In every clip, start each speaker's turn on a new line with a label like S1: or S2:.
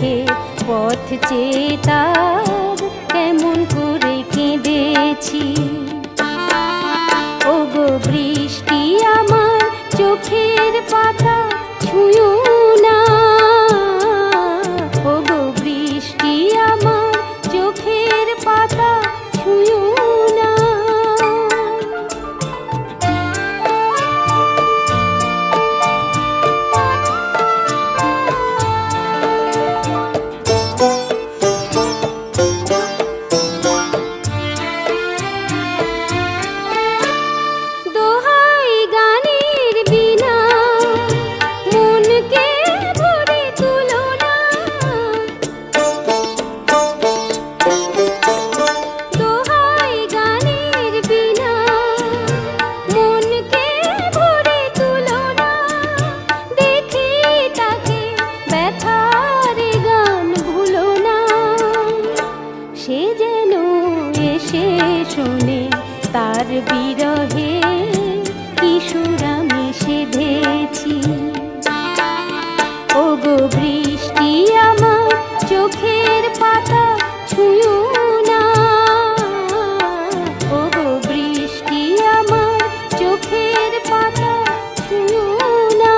S1: দেখে পথ চেয়ে তার কেমন করে কেঁদেছি। ওগো বৃষ্টি আমার চোখের পাতা ছুঁয়ো না, ওগো বৃষ্টি আমার চোখের পাতা ছুঁয়ো না। দোহাই গানের বিনা মনকে ভরে তুলো না, দোহাই গানের বিনা মনকে ভরে তুলো না। দেখে তাকে ব্যথার গান ভুলো না, সে যেন এসে শোনে তার বিরহে কি সুর আমি সেধেছি। ওগো বৃষ্টি আমার চোখের পাতা ছুঁয়ো না, ওগো বৃষ্টি আমার চোখের পাতা ছুঁয়ো না।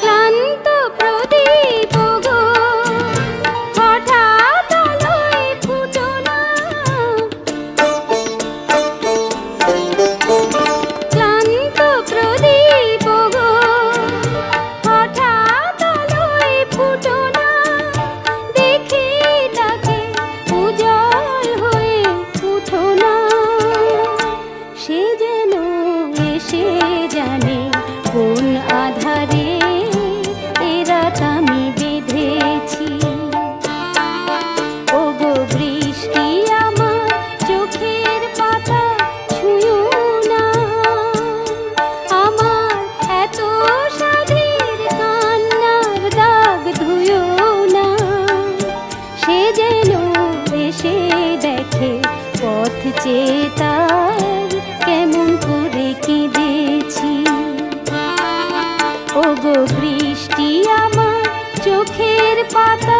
S1: ক্লান্ত প্রদীপ গো হঠাৎ আলোয় ফুটো না, ক্লান্ত প্রদীপ গো হঠাৎ আলোয় ফুটো না। দেখে তাকে উজ্জ্বল হয়ে উঠো না, সে যেন এসে জানে কোন আধারে এ রাত আমি বেঁধেছি। ওগো বৃষ্টি আমার চোখের পাতা ছুঁয়ো না, আমার এত সাধের কান্নার দাগ ধুয়ো না। সে যেন এসে দেখে পথ চেয়ে তার কেমন করে কেঁদেছি। ওগো বৃষ্টি আমার চোখের পাতা